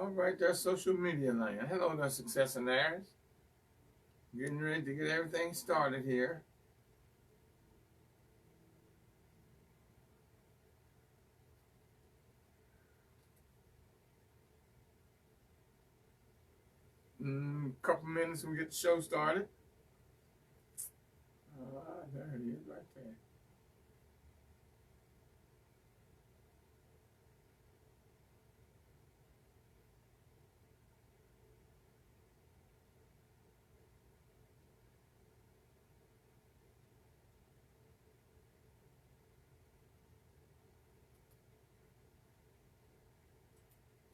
All right, that's social media land. Hello there, successionaires. Getting ready to get everything started here. Couple minutes and we get the show started. There it is right there.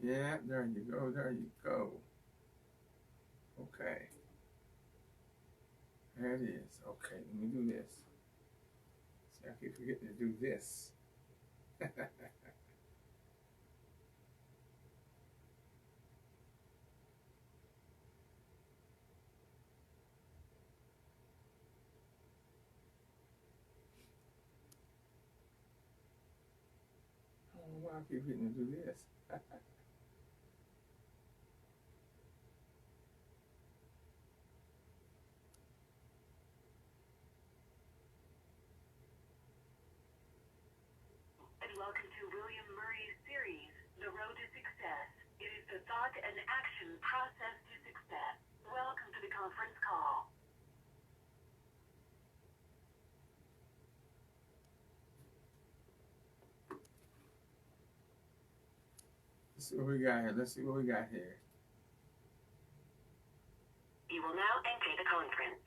Yeah, there you go, there you go. Okay. There it is. Okay, let me do this. See, I keep forgetting to do this. I don't know why I keep forgetting to do this. Welcome to William Murray's series, The Road to Success. It is the thought and action process to success. Welcome to the conference call. Let's see what we got here. Let's see what we got here. You will now enter the conference.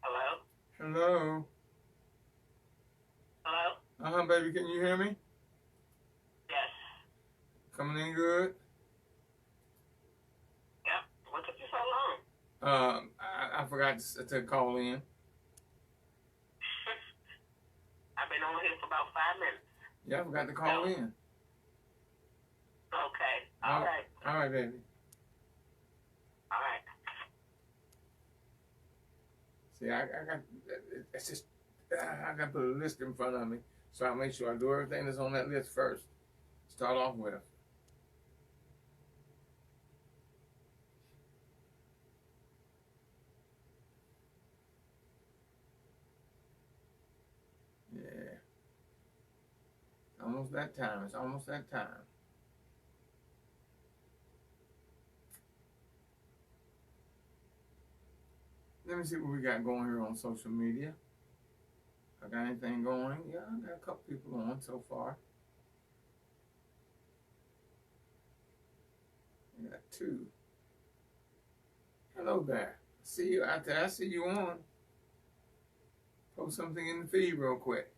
Hello? Hello? Hello? Baby, can you hear me? Yes. Coming in good? Yep. What took you so long? I forgot to call in. I've been on here for about 5 minutes. Yeah, I forgot to call in. Okay. All right. All right, baby. All right. See, I got, it's just, I got to put a list in front of me, so I make sure I do everything that's on that list first. Start off with. Yeah. Almost that time. It's almost that time. Let me see what we got going here on social media. I got anything going? Yeah, I got a couple people on so far. I got 2. Hello there. See you out there. I see you on. Post something in the feed real quick.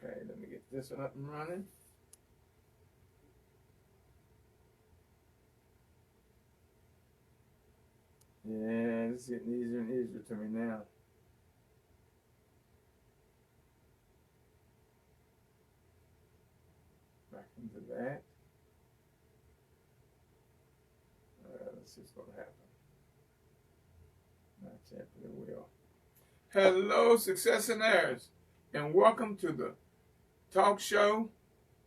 Okay, let me get this one up and running. Yeah, this is getting easier and easier to me now. Back into that. Let's see what's going to happen. Not yet, but it will. Hello, successionaires, and welcome to the talk show,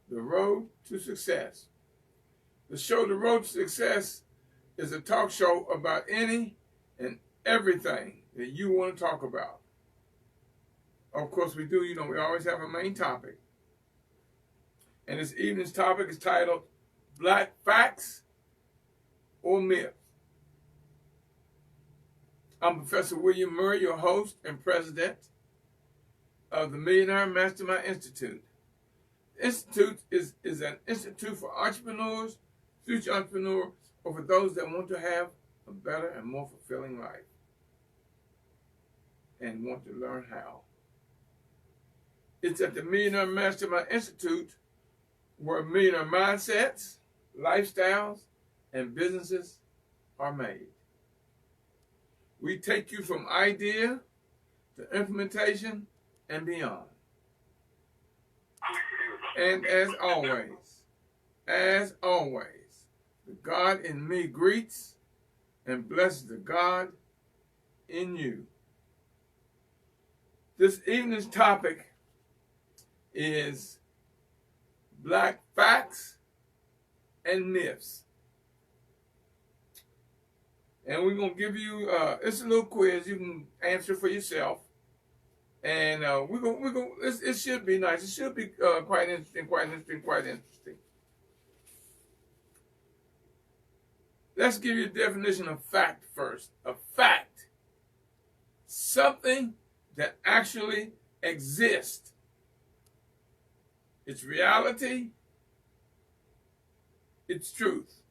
The Road to Success. The show, The Road to Success, is a talk show about any and everything that you want to talk about. Of course, we do. We always have a main topic. And this evening's topic is titled Black Facts or Myths. I'm Professor William Murray, your host and president of the Millionaire Mastermind Institute. The Institute is an institute for entrepreneurs, future entrepreneurs, or for those that want to have a better and more fulfilling life and want to learn how. It's at the Millionaire Mastermind Institute where millionaire mindsets, lifestyles, and businesses are made. We take you from idea to implementation and beyond. And as always, the God in me greets and blesses the God in you. This evening's topic is black facts and myths. And we're going to give you, it's a little quiz. You can answer for yourself. And it should be nice. It should be quite interesting. Let's give you a definition of fact first. A fact, something that actually exists. It's reality. It's truth.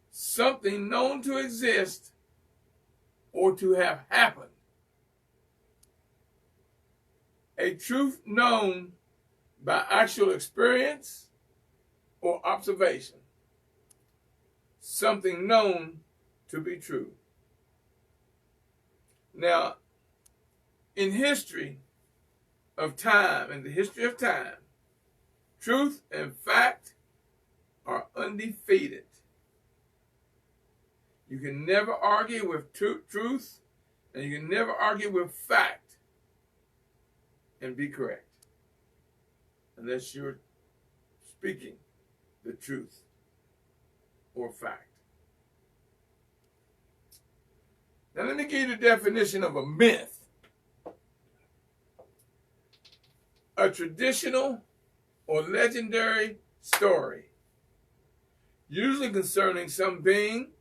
Something known to exist or to have happened. A truth known by actual experience or observation. Something known to be true. Now, in the history of time, truth and fact are undefeated. You can never argue with truth, and you can never argue with fact and be correct, unless you're speaking the truth or fact. Now let me give you the definition of a myth. A traditional or legendary story, usually concerning some being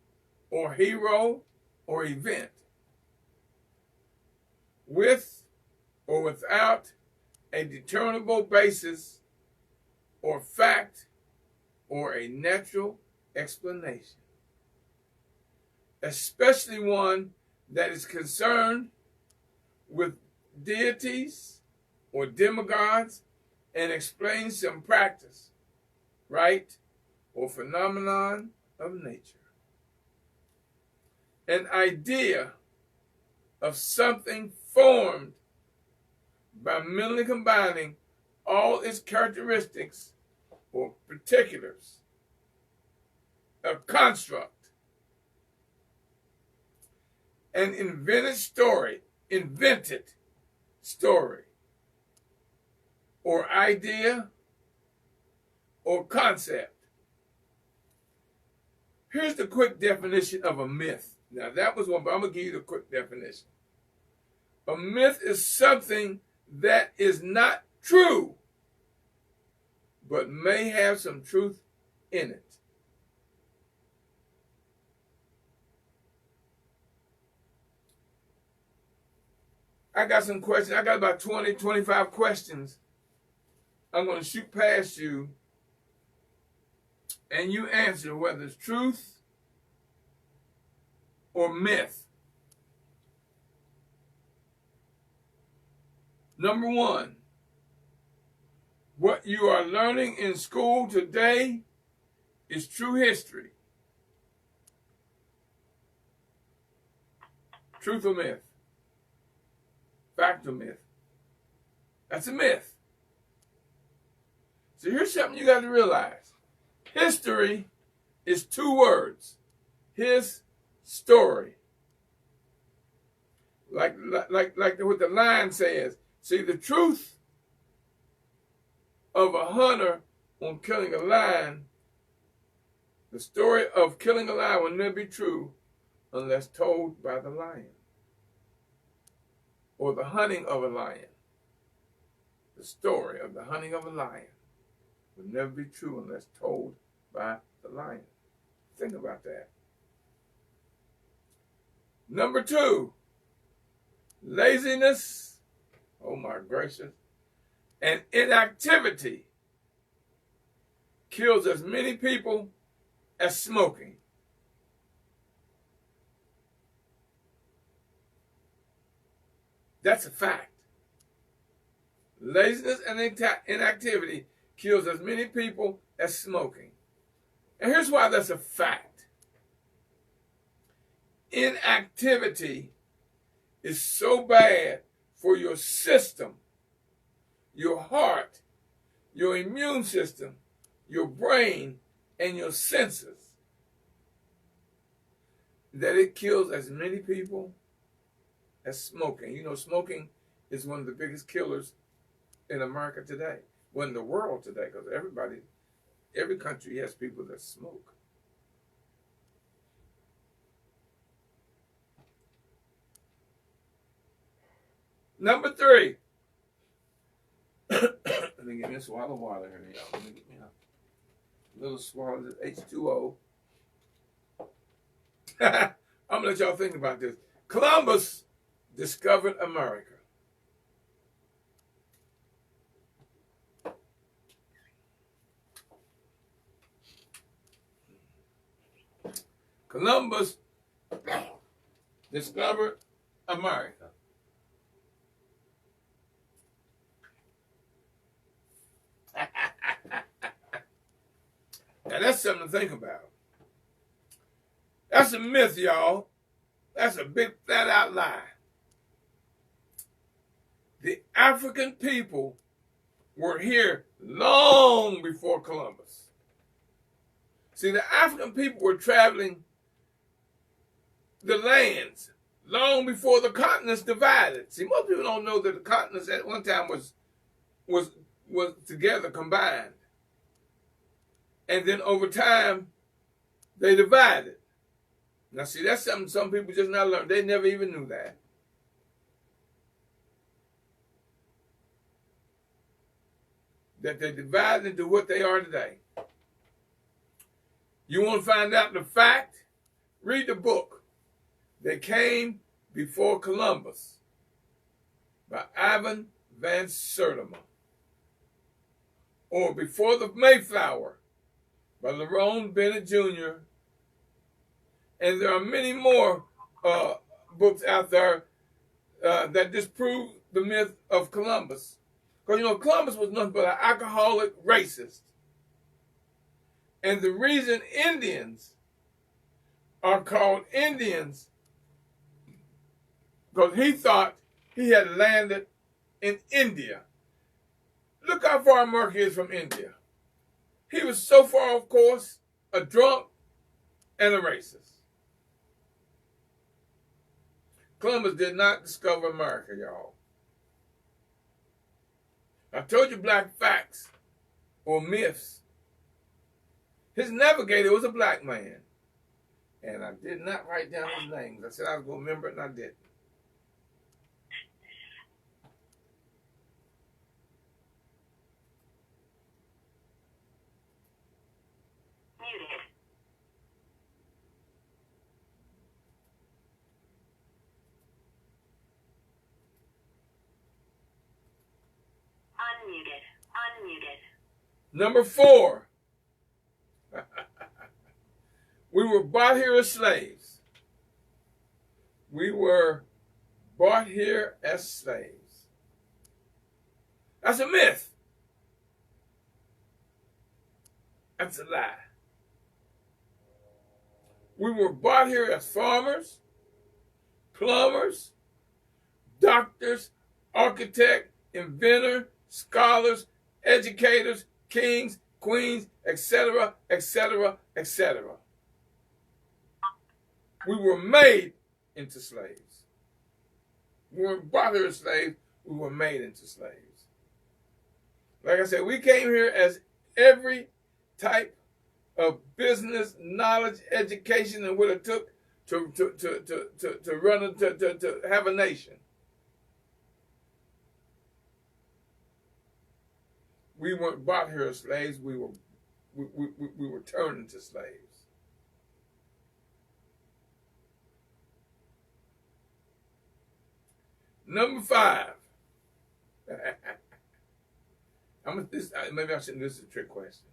or hero or event, with or without a determinable basis or fact or a natural explanation, especially one that is concerned with deities or demigods and explains some practice, rite, or phenomenon of nature. An idea of something formed by mentally combining all its characteristics or particulars. A construct. An invented story, or idea, or concept. Here's the quick definition of a myth. Now that was one, but I'm going to give you the quick definition. A myth is something that is not true, but may have some truth in it. I got some questions. I got about 20, 25 questions. I'm going to shoot past you, and you answer whether it's truth or myth. Number one, what you are learning in school today is true history. Truth or myth? Fact or myth? That's a myth. So here's something you got to realize. History is two words. His story. Like what the line says. See, the truth of a hunter on killing a lion, the story of killing a lion will never be true unless told by the lion. Or the hunting of a lion. The story of the hunting of a lion will never be true unless told by the lion. Think about that. Number two, laziness, oh my gracious, and inactivity kills as many people as smoking. That's a fact. Laziness and inactivity kills as many people as smoking. And here's why that's a fact. Inactivity is so bad for your system, your heart, your immune system, your brain, and your senses, that it kills as many people as smoking. You know, smoking is one of the biggest killers in America today. Well, in the world today, because every country has people that smoke. Number 3. Let me get me a swallow of water here, y'all. Let me get me a little swallow of H2O. I'm going to let y'all think about this. Columbus discovered America. Columbus discovered America. Now that's something to think about. That's a myth, y'all. That's a big flat out lie. The African people were here long before Columbus. See, the African people were traveling the lands long before the continents divided. See, most people don't know that the continents at one time was together, combined. And then over time, they divided. Now, see, that's something some people just now learned. They never even knew that. That they divided into what they are today. You want to find out the fact? Read the book. They Came Before Columbus by Ivan Van Sertima. Or Before the Mayflower by Lerone Bennett Jr. And there are many more books out there that disprove the myth of Columbus. Because, you know, Columbus was nothing but an alcoholic racist. And the reason Indians are called Indians, because he thought he had landed in India. Look how far America is from India. He was so far, of course, a drunk and a racist. Columbus did not discover America, y'all. I told you black facts or myths. His navigator was a black man. And I did not write down his names. I said I was going to remember it, and I didn't. Muted. Unmuted. Number 4. We were bought here as slaves. We were bought here as slaves. That's a myth. That's a lie. We were bought here as farmers, plumbers, doctors, architects, inventors, scholars, educators, kings, queens, etc., etc., etc. We were made into slaves. We weren't bought here as slaves, we were made into slaves. Like I said, we came here as every type of business, knowledge, education, and what it took to run, to have a nation. We weren't bought here as slaves. We were turned into slaves. Number 5. Maybe I shouldn't. This is a trick question.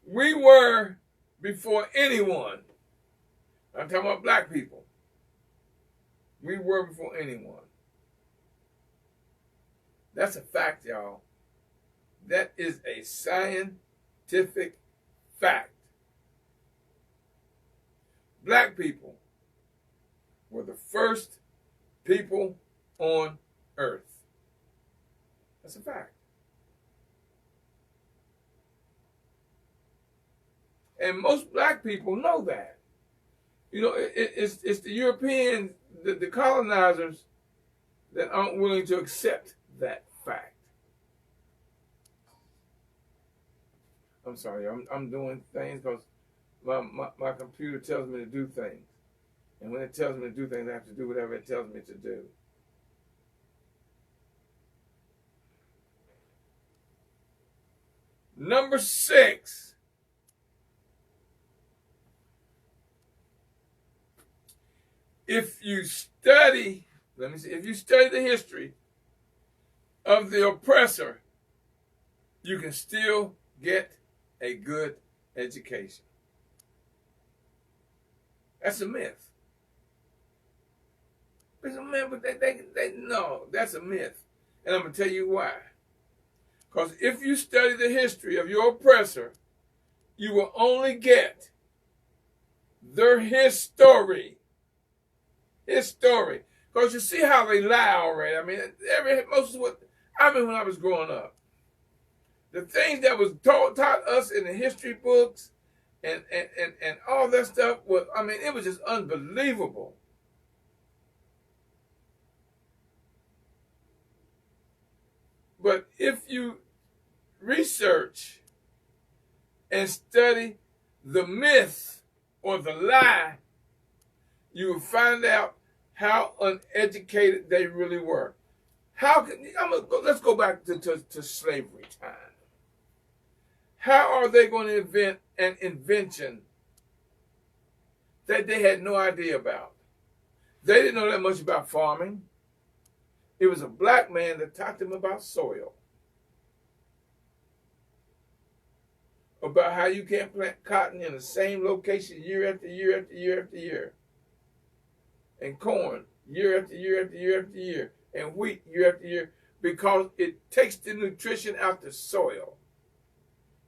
We were before anyone. I'm talking about black people. We were before anyone. That's a fact, y'all. That is a scientific fact. Black people were the first people on earth. That's a fact. And most black people know that. You know, it's the Europeans, the colonizers, that aren't willing to accept that fact. I'm sorry, I'm doing things because my computer tells me to do things. And when it tells me to do things, I have to do whatever it tells me to do. Number 6. If you study the history of the oppressor, you can still get a good education. That's a myth. It's a myth, but they no, that's a myth. And I'm going to tell you why. Because if you study the history of your oppressor, you will only get his story. His story. Because you see how they lie already. I mean, when I was growing up, the things that was taught us in the history books and all that stuff it was just unbelievable. But if you research and study the myth or the lie, you will find out how uneducated they really were. Let's go back to slavery time. How are they going to invent an invention that they had no idea about? They didn't know that much about farming. It was a black man that taught them about soil, about how you can't plant cotton in the same location year after year after year after year, and corn year after year after year after year, and wheat year after year, because it takes the nutrition out the soil.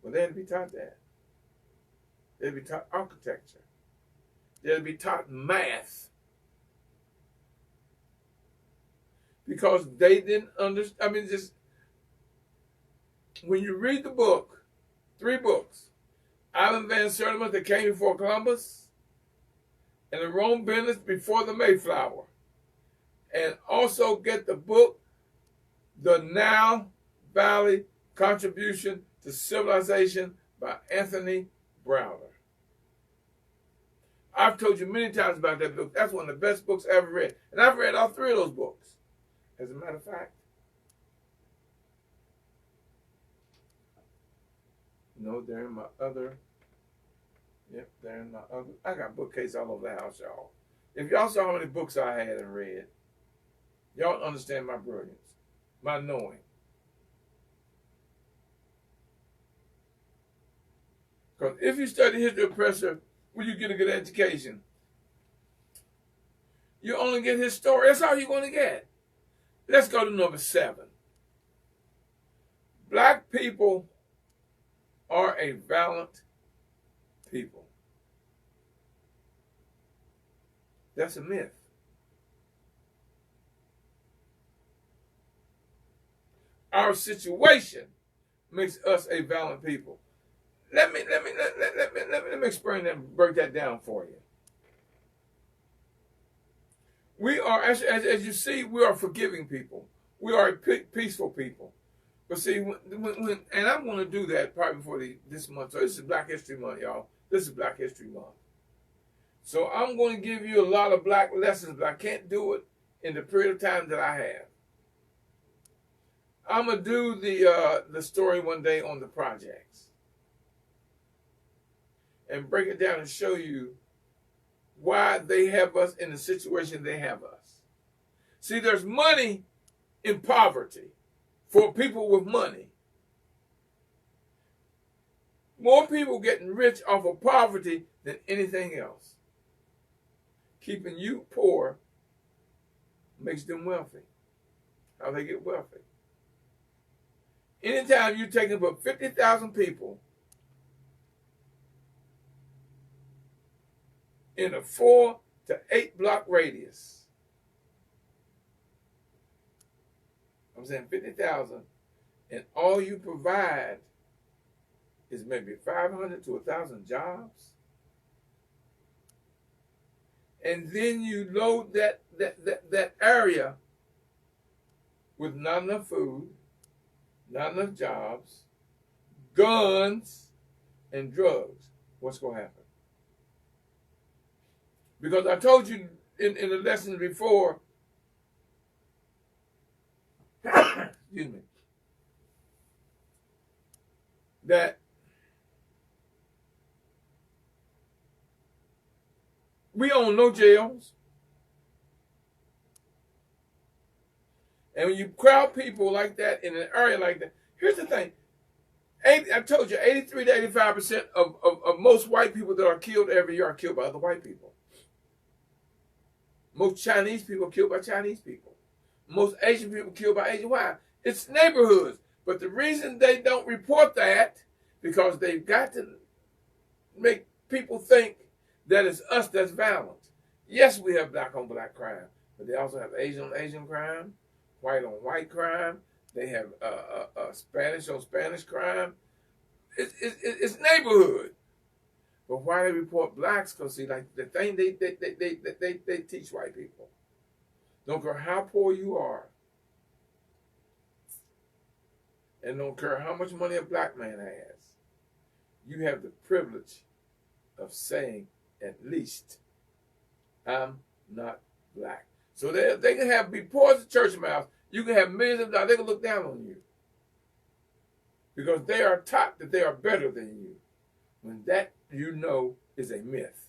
Well, they had to be taught that. They had to be taught architecture. They had to be taught math. Because they didn't understand. When you read the book, 3 books, Ivan Van Sertima that came before Columbus, and the Rome Business before the Mayflower, and also get the book, The Nile Valley Contribution to Civilization by Anthony Browder. I've told you many times about that book. That's one of the best books I ever read. And I've read all 3 of those books. As a matter of fact, they're in my other. Yep, they're in my other. I got bookcase all over the house, y'all. If y'all saw how many books I had and read, y'all understand my brilliance, my knowing. Because if you study history of oppressor, will you get a good education? You only get his story. That's all you're going to get. Let's go to number 7. Black people are a valiant people. That's a myth. Our situation makes us a valiant people. Let me explain that and break that down for you. We are, as you see, we are forgiving people. We are a peaceful people. But see, and I'm going to do that probably before this month. So this is Black History Month, y'all. This is Black History Month. So I'm going to give you a lot of black lessons, but I can't do it in the period of time that I have. I'm going to do the story one day on the projects and break it down and show you why they have us in the situation they have us. See, there's money in poverty for people with money. More people getting rich off of poverty than anything else. Keeping you poor makes them wealthy. How they get wealthy? Anytime you take about 50,000 people in a 4 to 8 block radius, I'm saying 50,000, and all you provide is maybe 500 to 1,000 jobs. And then you load that area with not enough food, not enough jobs, guns, and drugs. What's going to happen? Because I told you in the lessons before, excuse me, that we own no jails. And when you crowd people like that in an area like that, here's the thing. I told you, 83 to 85% of most white people that are killed every year are killed by other white people. Most Chinese people are killed by Chinese people. Most Asian people killed by Asian. Why? It's neighborhoods. But the reason they don't report that, because they've got to make people think that it's us that's violent. Yes, we have black on black crime, but they also have Asian on Asian crime, white on white crime. They have Spanish on Spanish crime. It's neighborhood. But why they report blacks? Because see, like the thing they teach white people. Don't care how poor you are, and don't care how much money a black man has, you have the privilege of saying at least, I'm not black. So they can be poor as a church mouse. You can have millions of dollars. They can look down on you because they are taught that they are better than you, when that, you know, is a myth.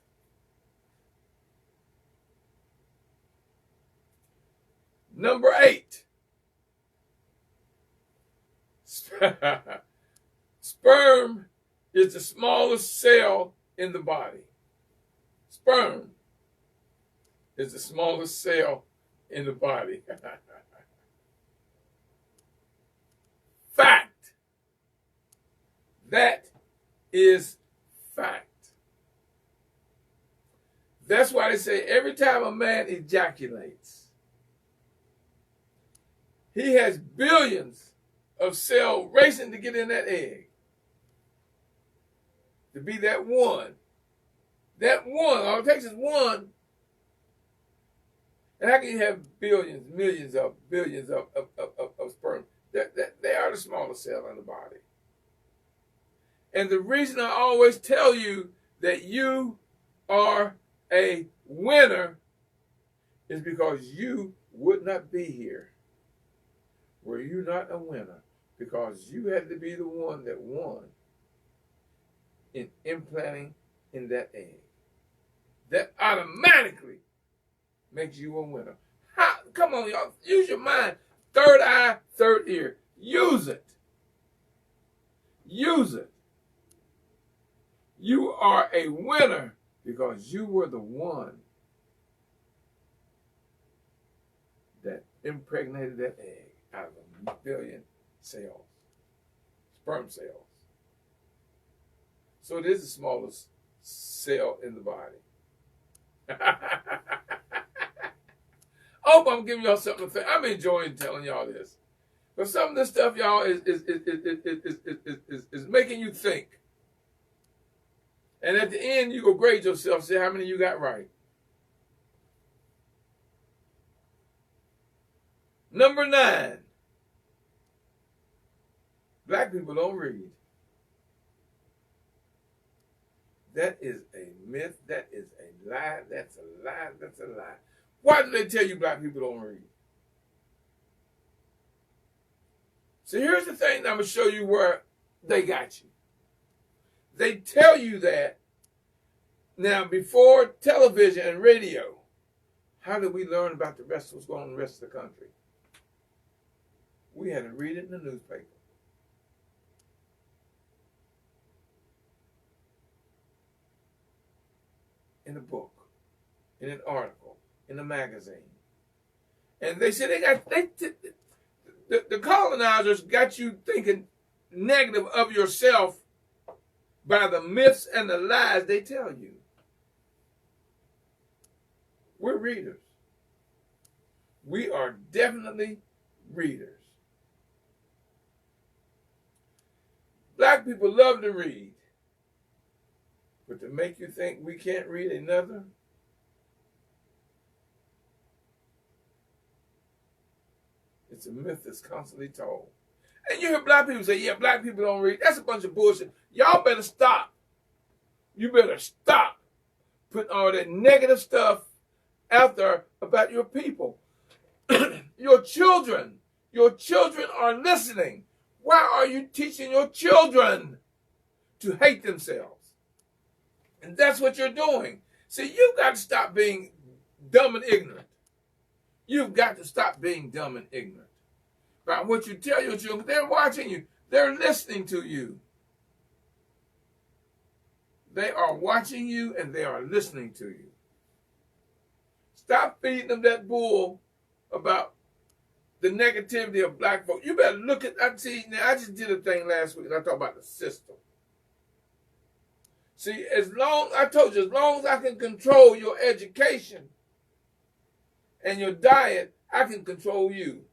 Number 8. Sperm is the smallest cell in the body. Sperm is the smallest cell in the body. Fact. That is fact. That's why they say every time a man ejaculates, he has billions of cells racing to get in that egg. To be that one. That one, all it takes is one. And how can you have billions, millions of, billions of sperm? They are the smallest cell in the body. And the reason I always tell you that you are a winner is because you would not be here were you not a winner, because you had to be the one that won in implanting in that egg. That automatically makes you a winner. How? Come on, y'all. Use your mind. Third eye, third ear. Use it. Use it. You are a winner because you were the one that impregnated that egg out of a billion cells, sperm cells. So it is the smallest cell in the body. I hope I'm giving y'all something to think. I'm enjoying telling y'all this. But some of this stuff, y'all, is making you think. And at the end, you go grade yourself, see how many you got right. Number 9. Black people don't read. That is a myth. That is a lie. That's a lie. That's a lie. Why do they tell you black people don't read? So here's the thing. I'm going to show you where they got you. They tell you that. Now, before television and radio, how did we learn about the rest of what's going on in the rest of the country? We had to read it in the newspaper. In a book, in an article, in a magazine. And they said the colonizers got you thinking negative of yourself by the myths and the lies they tell you. We're readers. We are definitely readers. Black people love to read. But to make you think we can't read another, it's a myth that's constantly told. And you hear black people say, yeah, black people don't read. That's a bunch of bullshit. Y'all better stop. You better stop putting all that negative stuff out there about your people. Your children are listening. Why are you teaching your children to hate themselves? And that's what you're doing. See, you've got to stop being dumb and ignorant. You've got to stop being dumb and ignorant. By what you tell your children, they're watching you. They're listening to you. They are watching you and they are listening to you. Stop feeding them that bull about the negativity of black folk. You better look at, I just did a thing last week and I talked about the system. See, as long as I can control your education and your diet, I can control you.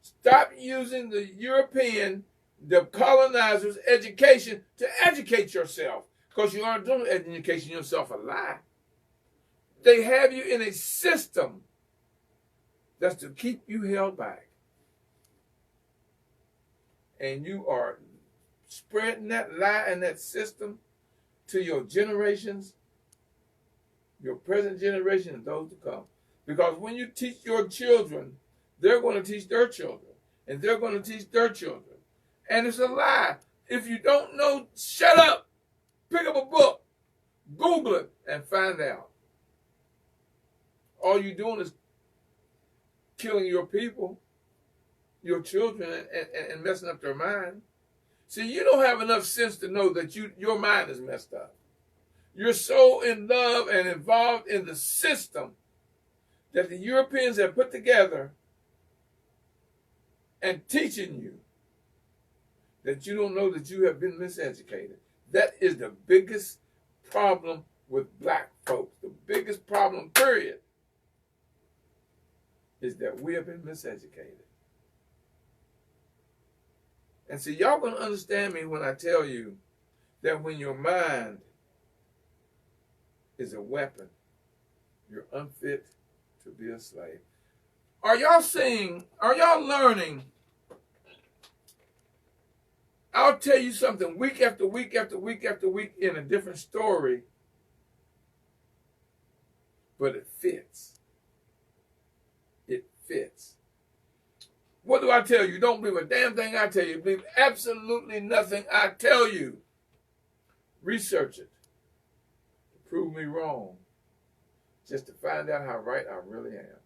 Stop using the European, the colonizers' education to educate yourself, because you aren't doing education yourself a lie. They have you in a system that's to keep you held back. And you are spreading that lie and that system to your generations, your present generation and those to come. Because when you teach your children, they're going to teach their children, and they're going to teach their children. And it's a lie. If you don't know, shut up. Pick up a book, Google it, and find out. All you're doing is killing your people, your children, and messing up their mind. See, you don't have enough sense to know that your mind is messed up. You're so in love and involved in the system that the Europeans have put together and teaching you that you don't know that you have been miseducated. That is the biggest problem with black folks. The biggest problem, period, is that we have been miseducated. And see, y'all gonna understand me when I tell you that when your mind is a weapon, you're unfit to be a slave. Are y'all learning? I'll tell you something week after week after week after week in a different story, but it fits. It fits. What do I tell you? Don't believe a damn thing I tell you. Believe absolutely nothing I tell you. Research it. Prove me wrong. Just to find out how right I really am.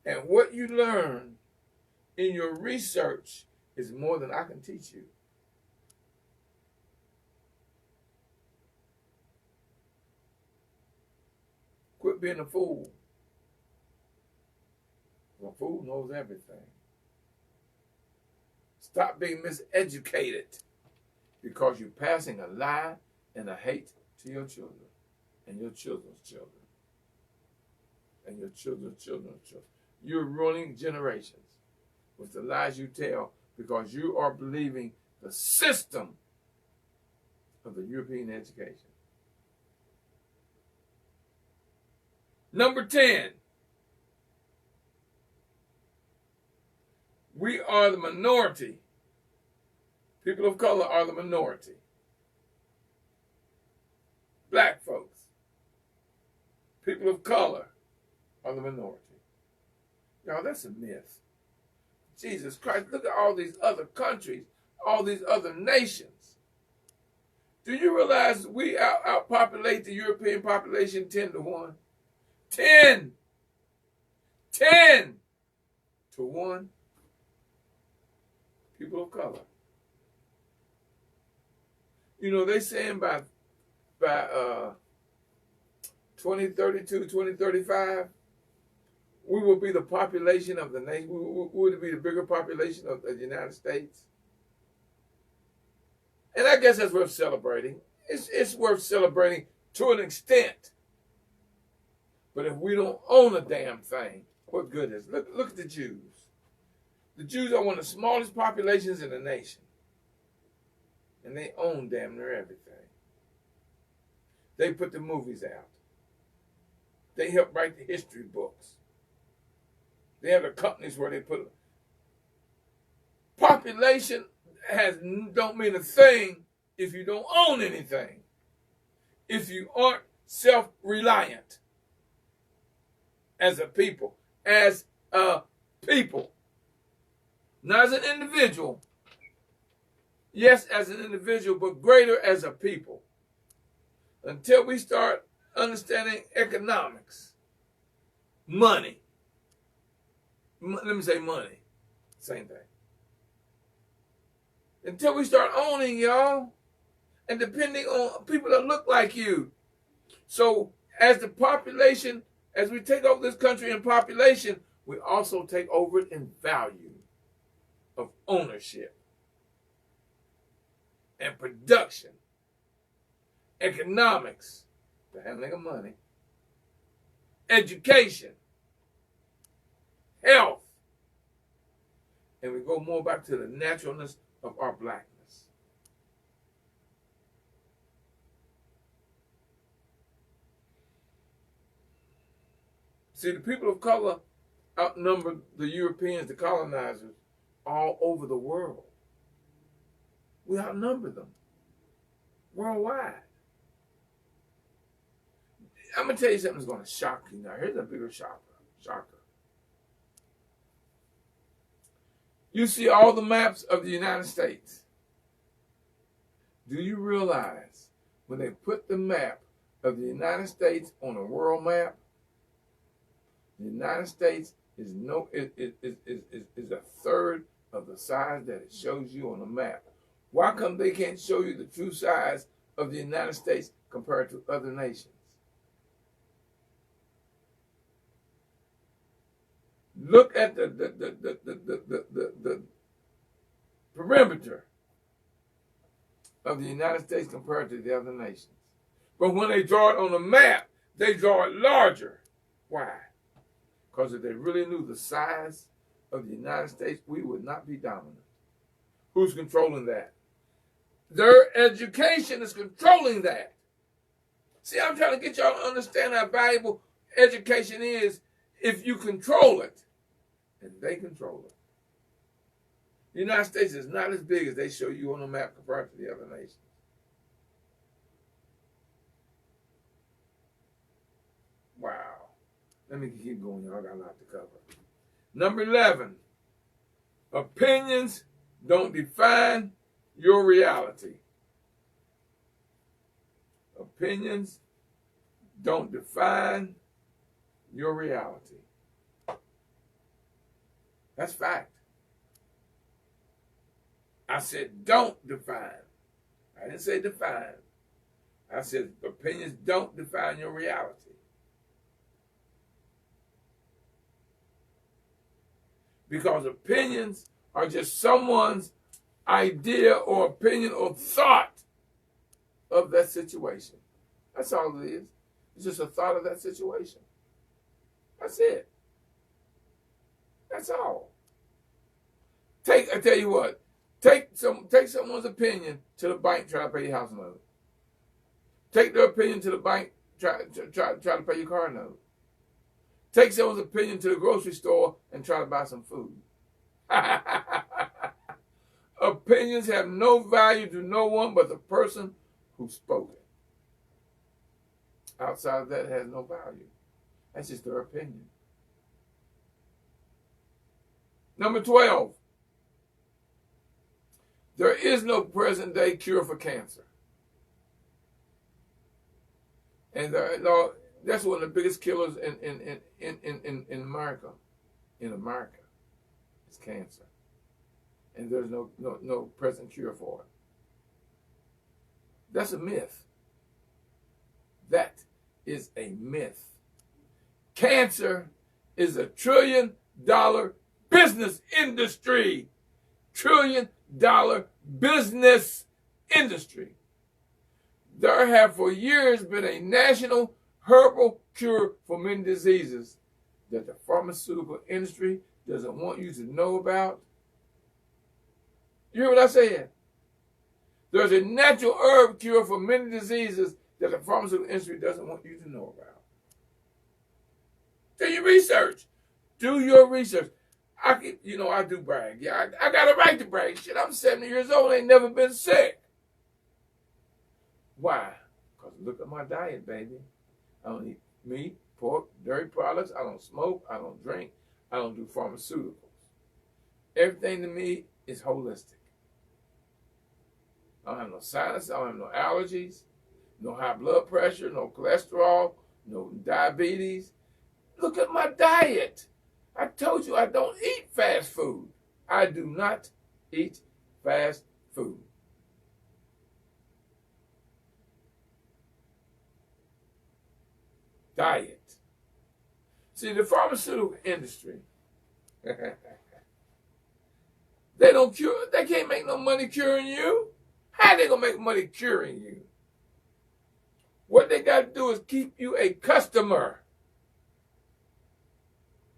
And what you learn in your research is more than I can teach you. Quit being a fool. A fool knows everything. Stop being miseducated because you're passing a lie and a hate to your children and your children's children and your children's children's children. You're ruining generations with the lies you tell because you are believing the system of the European education. Number 10. We are the minority. People of color are the minority. Black folks, people of color are the minority. Y'all, that's a myth. Jesus Christ, look at all these other countries, all these other nations. Do you realize we outpopulate the European population 10-1? 10 to 1. People of color. You know, they saying by 2032, 2035, we will be the population of the nation. We will be the bigger population of the United States. And I guess that's worth celebrating. It's worth celebrating to an extent. But if we don't own a damn thing, what good is it? Look at the Jews. The Jews are one of the smallest populations in the nation. and they own damn near everything. They put the movies out. They help write the history books. They have the companies where they put it. Population don't mean a thing if you don't own anything. If you aren't self-reliant as a people. Not as an individual. Yes, as an individual, but greater as a people. Until we start understanding economics, money. Let me say money. Same thing. Until we start owning, y'all, and depending on people that look like you. So as the population, as we take over this country in population, we also take over it in value of ownership and production, economics, the handling of money, education, health, and we go more back to the naturalness of our blackness. See, the people of color outnumber the Europeans, the colonizers, all over the world. We outnumber them worldwide. I'm going to tell you something that's going to shock you now. Here's a bigger shocker. You see all the maps of the United States. Do you realize when they put the map of the United States on a world map, the United States is a third of the size that it shows you on the map? Why come they can't show you the true size of the United States compared to other nations? Look at the perimeter of the United States compared to the other nations. But when they draw it on a map, they draw it larger. Why? Because if they really knew the size of the United States, we would not be dominant. Who's controlling that? Their education is controlling that. See, I'm trying to get y'all to understand how valuable education is if you control it. And they control it. The United States is not as big as they show you on the map compared to the other nations. Wow. Let me keep going, y'all. I got a lot to cover. Number 11. Opinions don't define your reality. Opinions don't define your reality. That's fact. I said don't define. I didn't say define. I said opinions don't define your reality. Because opinions are just someone's idea or opinion or thought of that situation. That's all it is. It's just a thought of that situation. That's it. That's all. I tell you what, take someone's opinion to the bank, try to pay your house note. Take their opinion to the bank, try to pay your car note. Take someone's opinion to the grocery store and try to buy some food. Opinions have no value to no one but the person who spoke it. Outside of that, it has no value. That's just their opinion. Number 12. There is no present day cure for cancer. And that's one of the biggest killers in America. In America, it's cancer. And there's no present cure for it. That's a myth. That is a myth. Cancer is a $1 trillion business industry. $1 trillion business industry. There have for years been a national herbal cure for many diseases that the pharmaceutical industry doesn't want you to know about. You hear what I said? There's a natural herb cure for many diseases that the pharmaceutical industry doesn't want you to know about. Do your research. Do your research. I do brag. Yeah, I got a right to brag. Shit, I'm 70 years old. Ain't never been sick. Why? Because look at my diet, baby. I don't eat meat, pork, dairy products. I don't smoke. I don't drink. I don't do pharmaceuticals. Everything to me is holistic. I don't have no sinus. I don't have no allergies, no high blood pressure, no cholesterol, no diabetes. Look at my diet. I told you I don't eat fast food. I do not eat fast food. Diet. See, the pharmaceutical industry, they can't make no money curing you. How are they going to make money curing you? What they got to do is keep you a customer.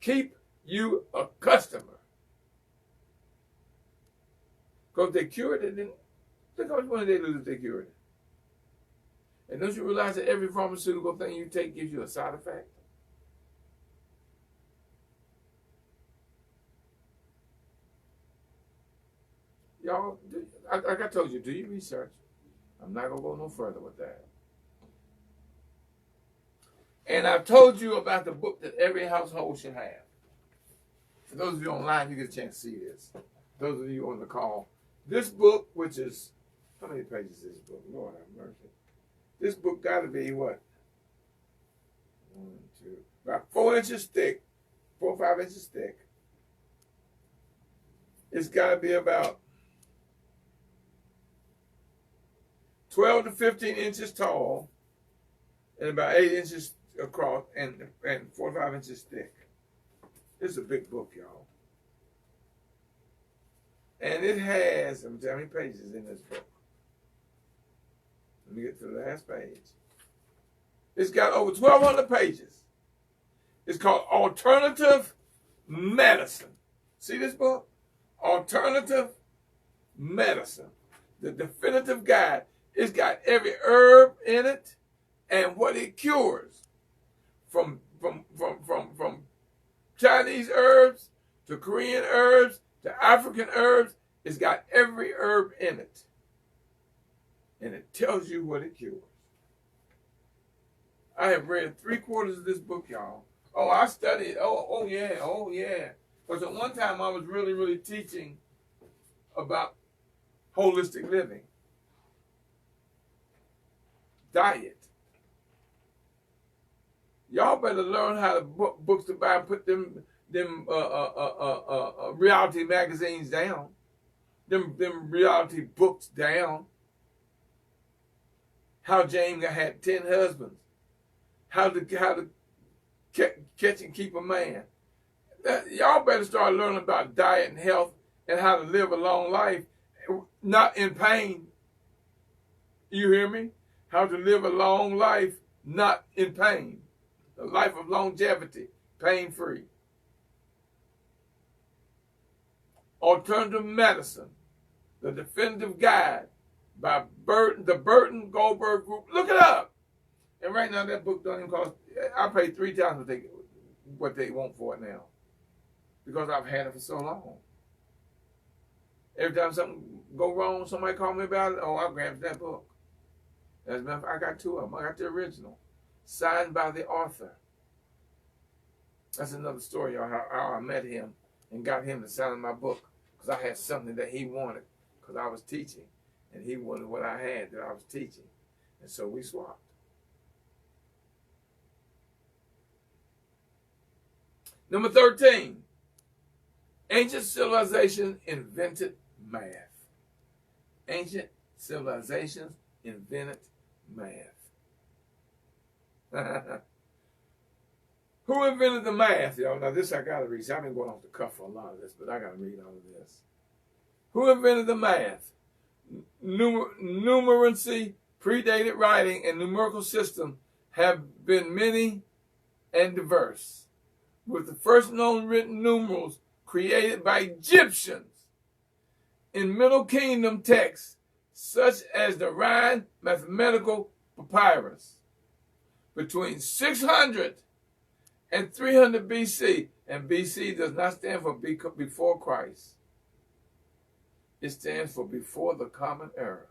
Keep you a customer. Because they cured it, then look how much money they lose if they cured it. And don't you realize that every pharmaceutical thing you take gives you a side effect? Y'all, like I told you, do your research. I'm not going to go no further with that. And I've told you about the book that every household should have. For those of you online, you get a chance to see this. Those of you on the call. This book, which is, how many pages is this book? Lord have mercy. This book got to be what? 1, 2, about 4 inches thick. 4 or 5 inches thick. It's got to be about 12 to 15 inches tall and about 8 inches across and 4 or 5 inches thick. This is a big book, y'all. And it has, let me tell you how many pages in this book. Let me get to the last page. It's got over 1,200 pages. It's called Alternative Medicine. See this book? Alternative Medicine. The definitive guide. It's got every herb in it and what it cures. From Chinese herbs to Korean herbs to African herbs, it's got every herb in it. And it tells you what it cures. I have read 3/4 of this book, y'all. Oh, I studied. Oh yeah. Because at one time I was really teaching about holistic living. Diet. Y'all better learn how to book books to buy and put them reality magazines down. Them reality books down. How James had 10 husbands. How to catch and keep a man. Y'all better start learning about diet and health and how to live a long life, not in pain. You hear me? How to live a long life, not in pain. A life of longevity, pain-free. Alternative Medicine, the definitive guide by the Burton Goldberg Group. Look it up. And right now that book don't even cost, I pay 3 times what they want for it now. Because I've had it for so long. Every time something go wrong, somebody call me about it, I'll grab that book. As a matter of fact, I got 2 of them. I got the original, signed by the author. That's another story, y'all, how I met him and got him to sign my book. Because I had something that he wanted, because I was teaching. And he wanted what I had that I was teaching. And so we swapped. Number 13. Ancient civilizations invented math. Ancient civilizations invented math. Who invented the math, y'all? Now this I gotta read. I've been going off the cuff for a lot of this, but I gotta read all of this. Who invented the math? Numeracy, predated writing, and numerical system have been many and diverse, with the first known written numerals created by Egyptians in Middle Kingdom texts such as the Rhind mathematical papyrus. Between 600 and 300 BC, and BC does not stand for before Christ. It stands for before the Common Era.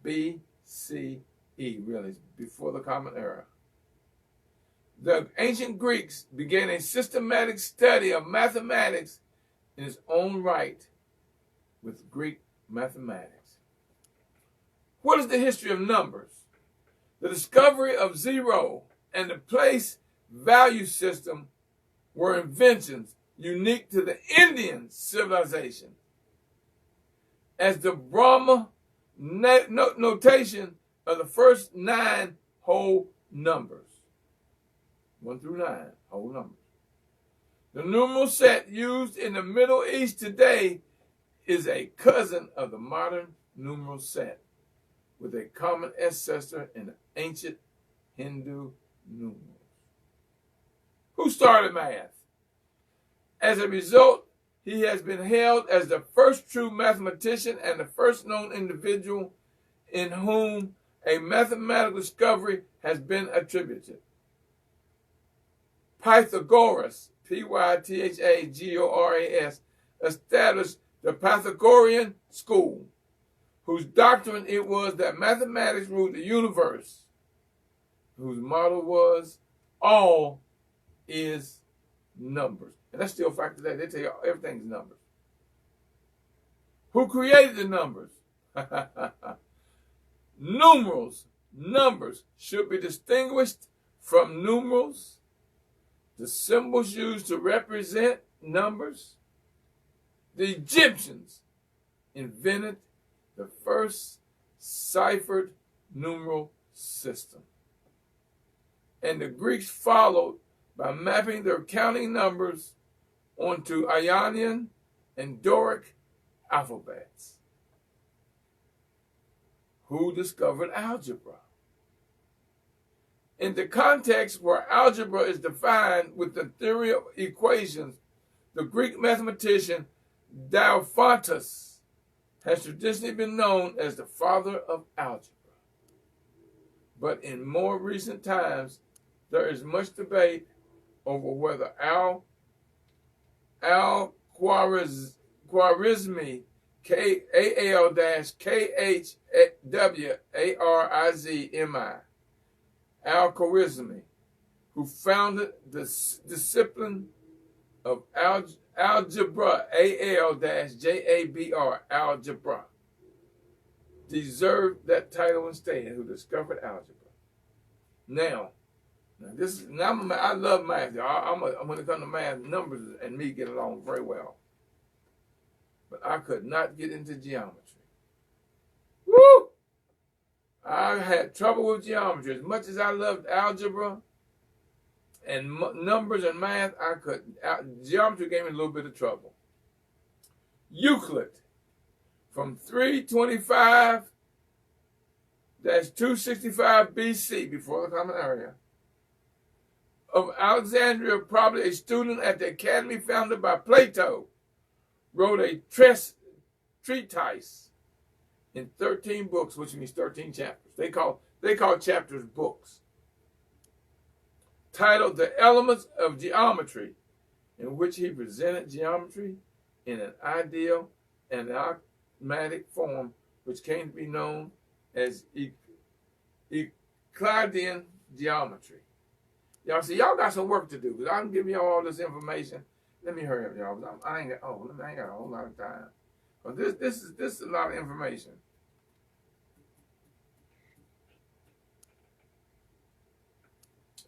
BCE, really, before the Common Era. The ancient Greeks began a systematic study of mathematics in its own right with Greek mathematics. What is the history of numbers? The discovery of zero and the place value system were inventions unique to the Indian civilization. As the Brahma notation of the first 9 whole numbers. 1 through 9, whole numbers. The numeral set used in the Middle East today is a cousin of the modern numeral set, with a common ancestor in the ancient Hindu numerals. Who started math? As a result, he has been hailed as the first true mathematician and the first known individual in whom a mathematical discovery has been attributed. Pythagoras, Pythagoras, established the Pythagorean school, whose doctrine it was that mathematics ruled the universe, whose motto was, all is numbers. And that's still a fact today. They tell you everything's numbers. Who created the numbers? Numbers should be distinguished from numerals, the symbols used to represent numbers. The Egyptians invented the first ciphered numeral system. And the Greeks followed by mapping their counting numbers onto Ionian and Doric alphabets. Who discovered algebra? In the context where algebra is defined with the theory of equations, the Greek mathematician Diophantus has traditionally been known as the father of algebra. But in more recent times, there is much debate over whether Al-Khwarizmi, Al-Khwarizmi, Al-Khwarizmi, who founded the discipline of algebra, Al-Jabr, algebra, deserved that title instead, who discovered algebra. Now I love math, y'all. When it comes to math, numbers and me get along very well. But I could not get into geometry. Woo! I had trouble with geometry. As much as I loved algebra and numbers and math, geometry gave me a little bit of trouble. Euclid, from 325-265 BC, before the Common Era, of Alexandria, probably a student at the academy founded by Plato, wrote a treatise in 13 books, which means 13 chapters. They call chapters books, titled The Elements of Geometry, in which he presented geometry in an ideal and arithmetic form, which came to be known as Euclidean geometry. Y'all see, y'all got some work to do, because I'm giving y'all all this information. Let me hurry up, y'all. I ain't got a whole lot of time. But this is a lot of information.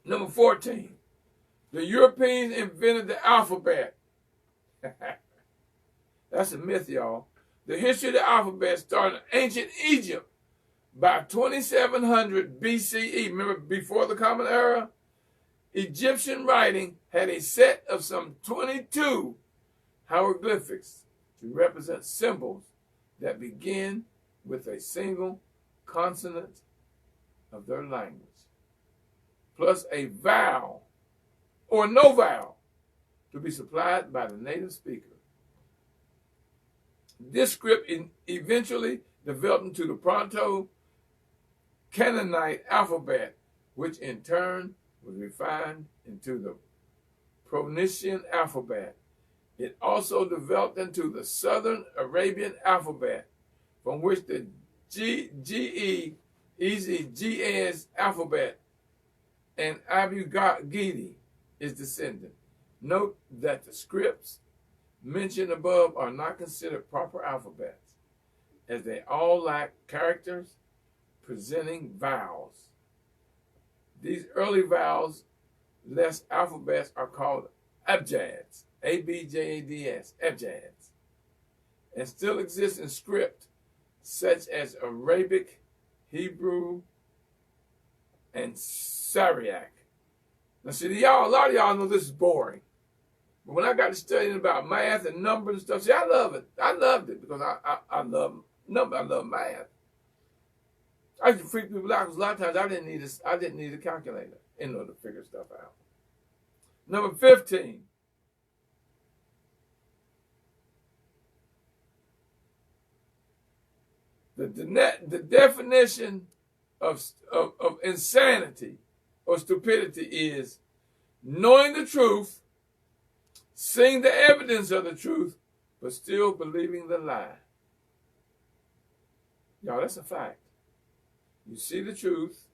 Number 14. The Europeans invented the alphabet. That's a myth, y'all. The history of the alphabet started in ancient Egypt by 2700 BCE. Remember, before the Common Era? Egyptian writing had a set of some 22 hieroglyphics to represent symbols that begin with a single consonant of their language, plus a vowel or no vowel to be supplied by the native speaker. This script eventually developed into the Proto-Canaanite alphabet, which in turn was refined into the Phoenician alphabet. It also developed into the Southern Arabian alphabet, from which the GES alphabet and Abu-Ghidi is descended. Note that the scripts mentioned above are not considered proper alphabets, as they all lack characters presenting vowels. These early vowel-less alphabets are called abjads, A-B-J-A-D-S, abjads, and still exist in script such as Arabic, Hebrew, and Syriac. Now see, a lot of y'all know this is boring. But when I got to studying about math and numbers and stuff, see, I love it. I loved it because I love numbers. I love math. I used to freak people out because a lot of times I didn't need a calculator in order to figure stuff out. Number 15. The definition of insanity or stupidity is knowing the truth, seeing the evidence of the truth, but still believing the lie. Y'all, that's a fact. You see the truth,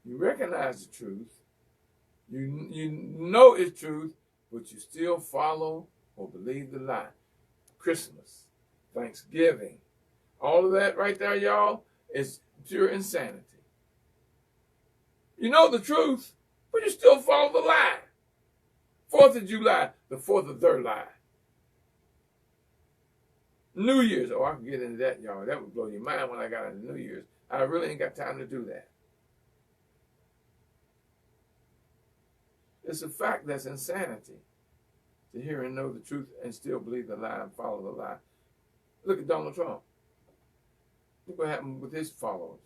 you recognize the truth, you know it's truth, but you still follow or believe the lie. Christmas, Thanksgiving, all of that right there, y'all, is pure insanity. You know the truth, but you still follow the lie. 4th of July, the 4th of their lie. New Year's, I can get into that, y'all. That would blow your mind when I got into New Year's. I really ain't got time to do that. It's a fact that's insanity to hear and know the truth and still believe the lie and follow the lie. Look at Donald Trump. Look what happened with his followers.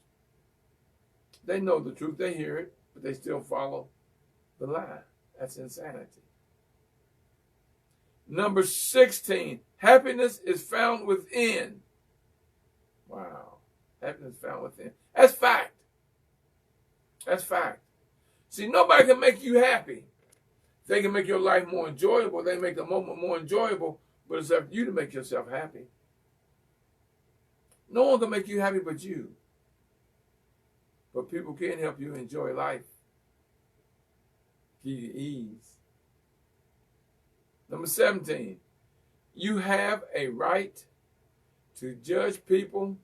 They know the truth, they hear it, but they still follow the lie. That's insanity. Number 16, happiness is found within. Wow. Happiness found within. That's fact. That's fact. See, nobody can make you happy. They can make your life more enjoyable. They make the moment more enjoyable, but it's up to you to make yourself happy. No one can make you happy but you. But people can help you enjoy life. Give you ease. Number 17, you have a right to judge people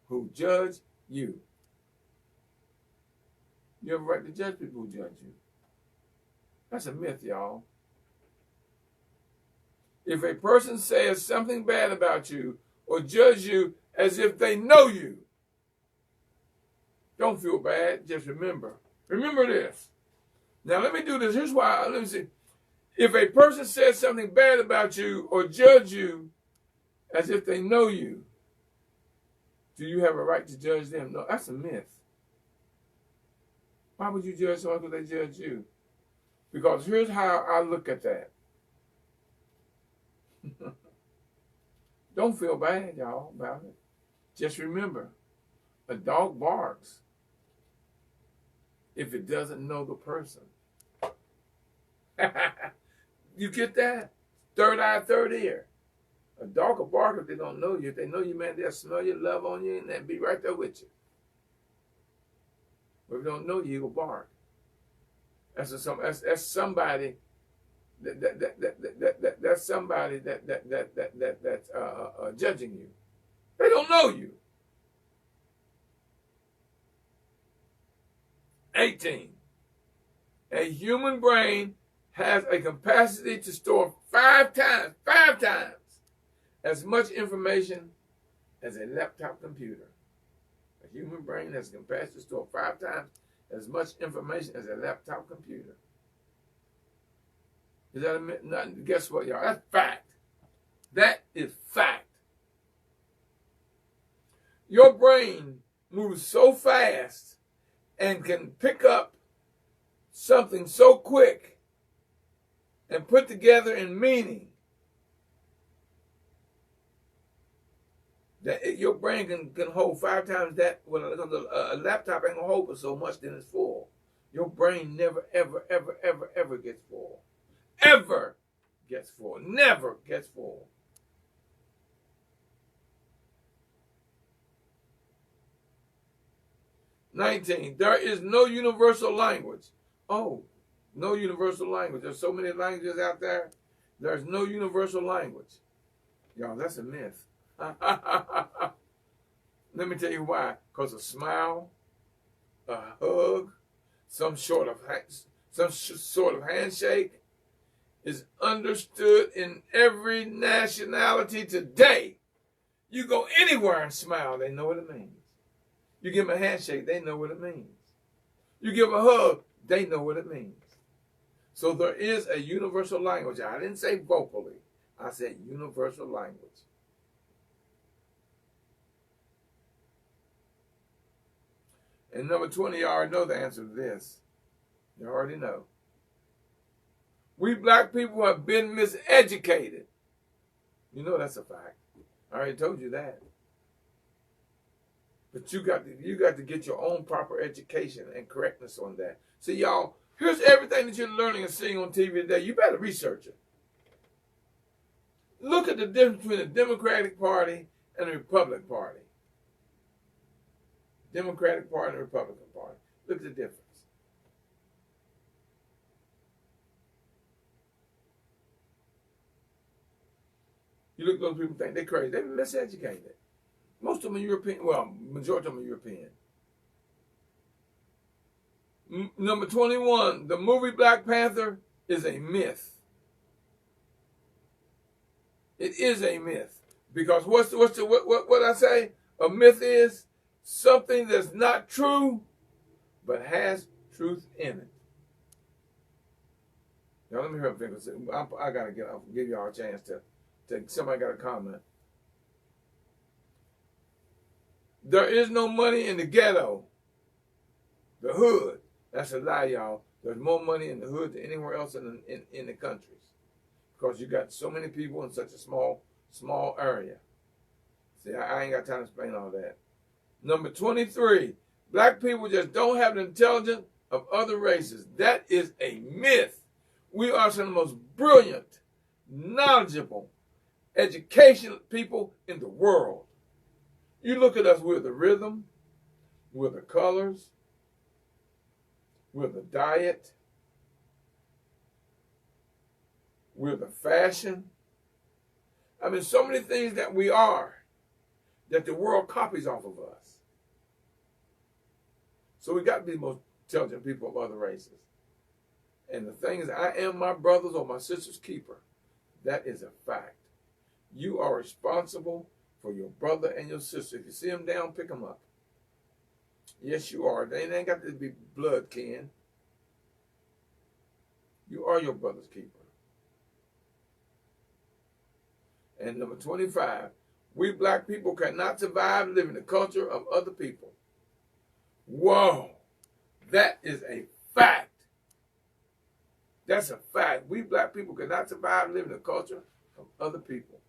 who judge you. You have a right to judge people who judge you. That's a myth, y'all. If a person says something bad about you or judge you as if they know you, don't feel bad. Just remember. Remember this. Now, let me do this. Here's why. Let me see. If a person says something bad about you or judge you as if they know you, do you have a right to judge them? No, that's a myth. Why would you judge someone because they judge you? Because here's how I look at that. Don't feel bad, y'all, about it. Just remember, a dog barks if it doesn't know the person. You get that? Third eye, third ear. A dog will bark if they don't know you. If they know you, man, they'll smell your love on you and they'll be right there with you. But if they don't know you, he will bark. That's somebody that's somebody that's judging you. They don't know you. 18. A human brain has a capacity to store five times as much information as a laptop computer. A human brain has a capacity to store 5 times as much information as a laptop computer. Is that a myth? Nothing. Guess what, y'all? That's fact. That is fact. Your brain moves so fast and can pick up something so quick and put together in meaning Your brain can hold 5 times that. Well, a laptop ain't gonna hold but so much, then it's full. Your brain never, ever, ever, ever, ever gets full. Ever gets full. Never gets full. "19. There is no universal language." Oh, no universal language. There's so many languages out there. There's no universal language. Y'all, that's a myth. Let me tell you why. Because a smile, a hug, some sort of handshake is understood in every nationality today. You go anywhere and smile, they know what it means. You give them a handshake, they know what it means. You give a hug, they know what it means. So there is a universal language. I didn't say vocally. I said universal language. And number 20, you already know the answer to this. You already know. We black people have been miseducated. You know that's a fact. I already told you that. But you got to get your own proper education and correctness on that. See, y'all, here's everything that you're learning and seeing on TV today. You better research it. Look at the difference between the Democratic Party and the Republican Party. Democratic Party and the Republican Party. Look at the difference. You look at those people, think they're crazy. They're miseducated. Most of them are European. Well, majority of them are European. Number 21, the movie Black Panther is a myth. It is a myth. Because what I say? A myth is something that's not true, but has truth in it. Now let me hurry up. I gotta get off. Give y'all a chance to somebody got a comment. There is no money in the ghetto. The hood. That's a lie, y'all. There's more money in the hood than anywhere else in the countries. Because you got so many people in such a small area. See, I ain't got time to explain all that. Number 23, black people just don't have the intelligence of other races. That is a myth. We are some of the most brilliant, knowledgeable, educational people in the world. You look at us, we're the rhythm, we're the colors, we're the diet, we're the fashion. I mean, so many things that we are that the world copies off of us. So we got to be the most intelligent people of other races. And the thing is, I am my brother's or my sister's keeper. That is a fact. You are responsible for your brother and your sister. If you see them down, pick them up. Yes, you are. They ain't got to be blood kin. You are your brother's keeper. And number 25, we black people cannot survive living the culture of other people. Whoa, that is a fact. That's a fact. We black people cannot survive living the culture of other people.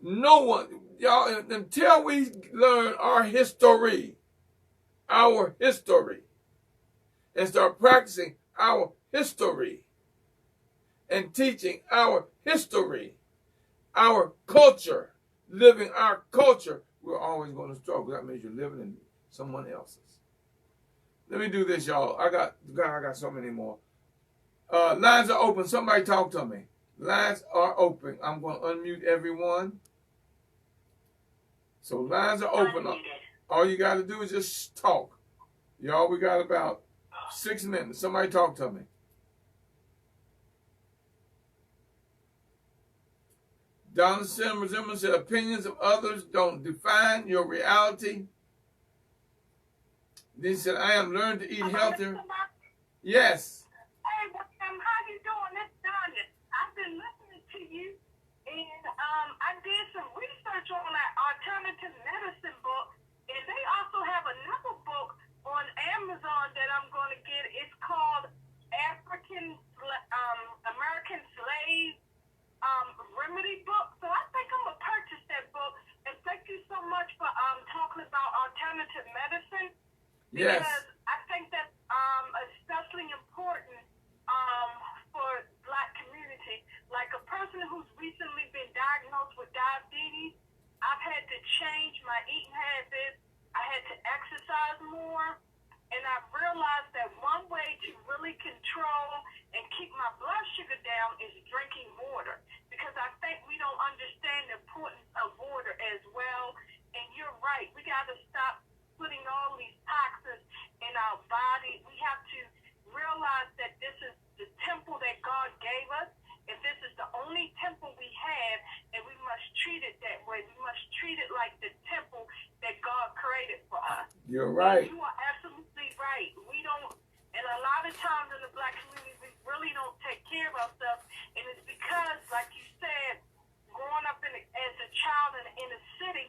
No one, y'all, until we learn our history, and start practicing our history, and teaching our history, our culture, living our culture, we're always going to struggle. That means you're living in someone else's. Let me do this, y'all. I got so many more. Lines are open. Somebody talk to me. Lines are open. I'm going to unmute everyone. So lines are open. All you got to do is just talk. Y'all, we got about 6 minutes. Somebody talk to me. Donna Zimmerman said, opinions of others don't define your reality. Then said, I am learning to eat healthier. Yes. Hey, how you doing? It's Donna. I've been listening to you, and I did some research on that alternative medicine book, and they also have another book on Amazon that I'm going to get. It's called American Slave Remedy Book. So I think I'm going to purchase that book, and thank you Yes. Because I think that's especially important for Black community. Like a person who's recently been diagnosed with diabetes, I've had to change my eating habits. I had to exercise more. And I realized that one way to really control and keep my blood sugar down is drinking water. Because I think we don't understand the importance of water as well. And you're right. We got to stop putting all these toxins in our body. We have to realize that this is the temple that God gave us. And this is the only temple we have. And we must treat it that way. We must treat it like the temple that God created for us. You're right. And you are absolutely right. We don't, and a lot of times in the Black community, we really don't take care of ourselves. And it's because, like you said, growing up as a child in a city,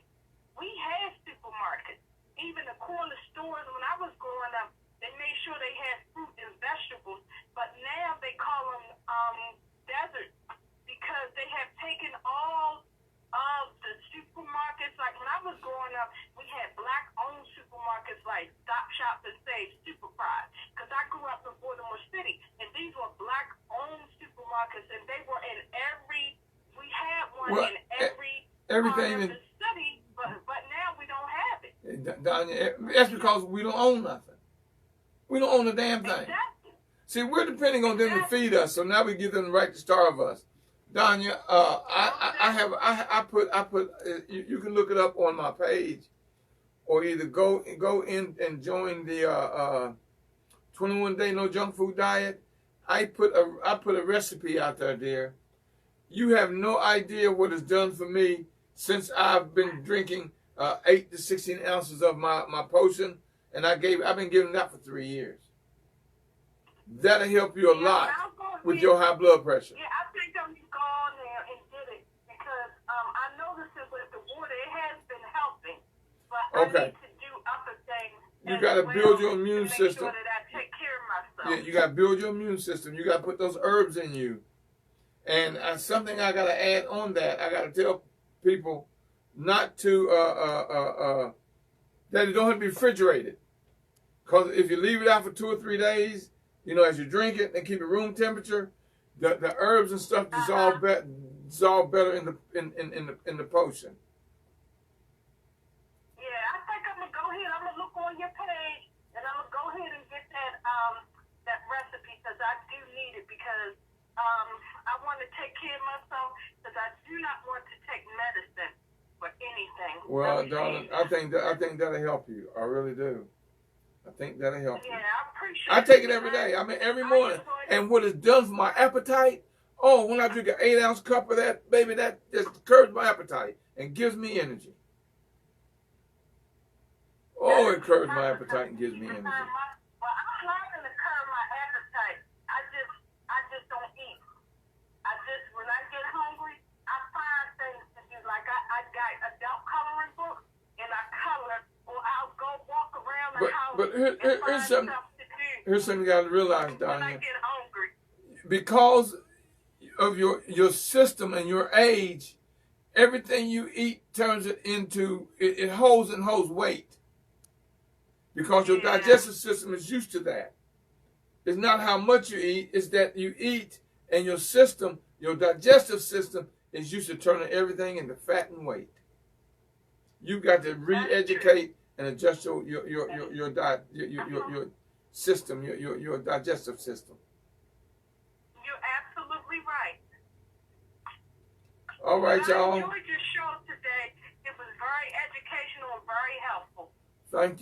we had supermarkets. Even the corner stores, when I was growing up, they made sure they had fruit and vegetables. But now they call them deserts because they have taken all of the supermarkets. Like when I was growing up, we had Black-owned supermarkets like Stop Shop and Save, Superpride. Because I grew up in Baltimore City, and these were Black-owned supermarkets, and they were in we had one in everything part of the city, but now we don't have it. That's because we don't own nothing. We don't own a damn thing. Exactly. See, we're depending on them to feed us, so now we give them the right to starve us. Danya, I put you can look it up on my page, or either go in and join the 21-day no junk food diet. I put a recipe out there, dear. You have no idea what it's done for me since I've been drinking 8 to 16 ounces of my potion, and I've been giving that for 3 years. That'll help you a lot with your high blood pressure. Yeah, I think I'm going to go on there and get it because I noticed it with the water. It has been helping, but I need to do other things. You got to build your immune system. Sure that I take care of myself. Yeah, you got to build your immune system. You got to put those herbs in you. And something I got to add on that, I got to tell people not to, that it don't have to be refrigerated. Because if you leave it out for 2 or 3 days, you know, as you drink it and keep it room temperature, the herbs and stuff dissolve better in the potion. Yeah, I think I'm gonna go ahead. I'm gonna look on your page and I'm gonna go ahead and get that recipe because I do need it because I want to take care of myself because I do not want to take medicine for anything. Well, darling, I think that'll help you. I really do. I think that'll help you. Yeah, I appreciate it. I take it every day. I mean, every morning. And what it's done for my appetite, when I drink an 8-ounce cup of that, baby, that just curbs my appetite and gives me energy. Oh, it curbs my appetite and gives me energy. Well, I'm learning to curb my appetite. I just don't eat. When I get hungry, I find things to do. Like I got adult coloring books and I color. Or I'll go walk around the house but and find stuff to do. Here's something you got to realize, Danya. When I get hungry. Because of your system and your age, everything you eat turns it into, it holds weight. Because your digestive system is used to that. It's not how much you eat, it's that you eat and your system, your digestive system is used to turning everything into fat and weight. You've got to re-educate and adjust your diet, your system, your digestive system. You're absolutely right. All right, y'all. I enjoyed your show today. It was very educational and very helpful. Thank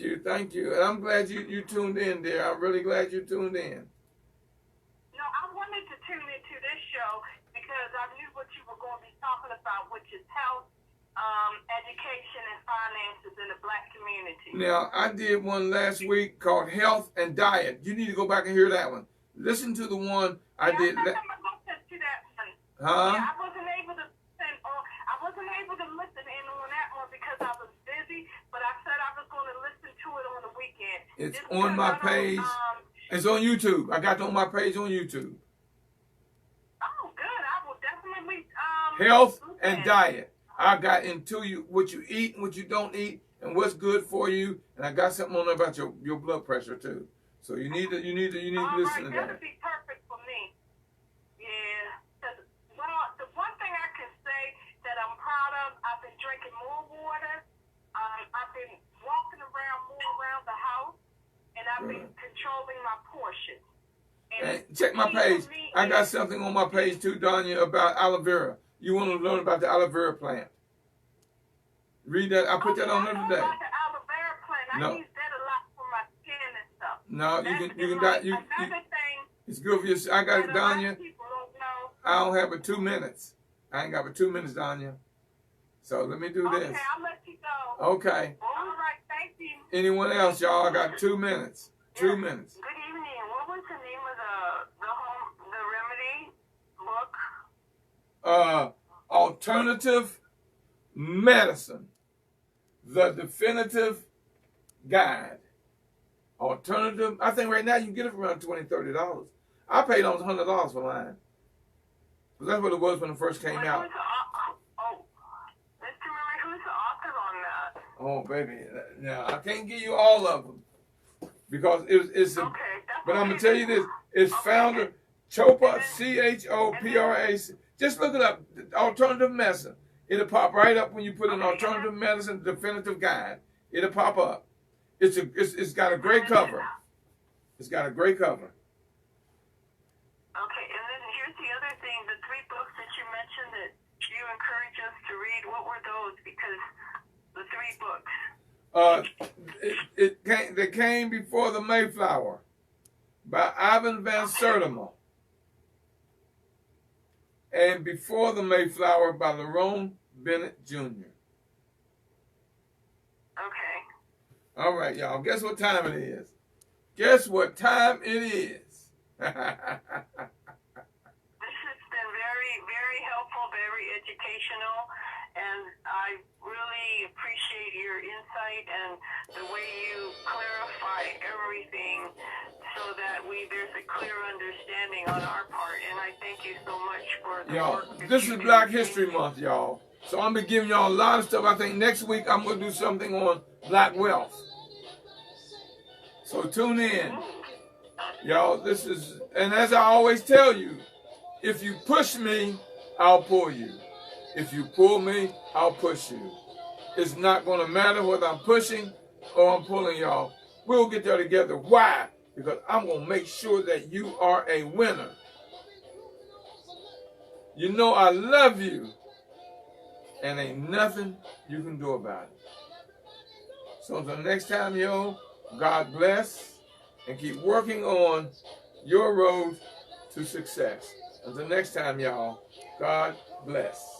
you. And I'm glad you tuned in, dear. I'm really glad you tuned in. No, I wanted to tune into this show because I knew what you were going to be talking about, which is health, education and finances in the Black community. Now, I did one last week called Health and Diet. You need to go back and hear that one. Listen to the one I did. I think I'm going to listen to that one. Huh? Yeah, I wasn't able to listen in on that one because I was busy, but I said I was going to listen to it on the weekend. It's on my page. It's on YouTube. I got it on my page on YouTube. Oh, good. I will definitely Health and Diet. I got into what you eat and what you don't eat and what's good for you. And I got something on there about your blood pressure too. So you need to listen to that. That would be perfect for me. Yeah. Well, the one thing I can say that I'm proud of, I've been drinking more water. I've been walking more around the house, and I've been controlling my portions. And check my page. I got something on my page too, Danya, about aloe vera. You want to learn about the aloe vera plant? Read that. I put that on there today. About the aloe vera plant. I use that a lot for my skin and stuff. No, Another thing. It's good for you. I got it, Danya. People don't know. I don't have but 2 minutes. I ain't got but 2 minutes, Danya. So let me do this. Okay, I'll let you go. Okay. All right, thank you. Anyone else, y'all? I got 2 minutes. 2 minutes. Good evening. What was the name of the remedy book? Alternative Medicine, the definitive guide. Alternative. I think right now you can get it for around $20, $30. I paid almost $100 for mine. That's what it was when it first came out. Who's the author on that? Oh, baby. Now, I can't give you all of them because it's a, but I'm going to tell you this. It's founder Chopra, C-H-O-P-R-A. Just look it up. Alternative Medicine. It'll pop right up when you put in Alternative Medicine Definitive Guide. It'll pop up. It's got a great cover. It's got a great cover. Okay, and then here's the other thing. The 3 books that you mentioned that you encourage us to read, what were those? Because the 3 books. They came before the Mayflower by Ivan Van Sertima. And Before the Mayflower by Lerone Bennett Jr. Okay. All right, y'all. Guess what time it is? Guess what time it is? This has been very, very helpful, very educational, and I really appreciate your insight and the way you clarify everything so that there's a clear understanding on our part, and I thank you so much for the work that this is Black History Month, y'all. So I'm going to be giving y'all a lot of stuff. I think next week I'm going to do something on Black wealth. So tune in. Y'all, this is, and as I always tell you, if you push me, I'll pull you. If you pull me, I'll push you. It's not going to matter whether I'm pushing or I'm pulling y'all. We'll get there together. Why? Because I'm going to make sure that you are a winner. You know I love you. And ain't nothing you can do about it. So until next time, yo, God bless. And keep working on your road to success. Until next time, y'all, God bless.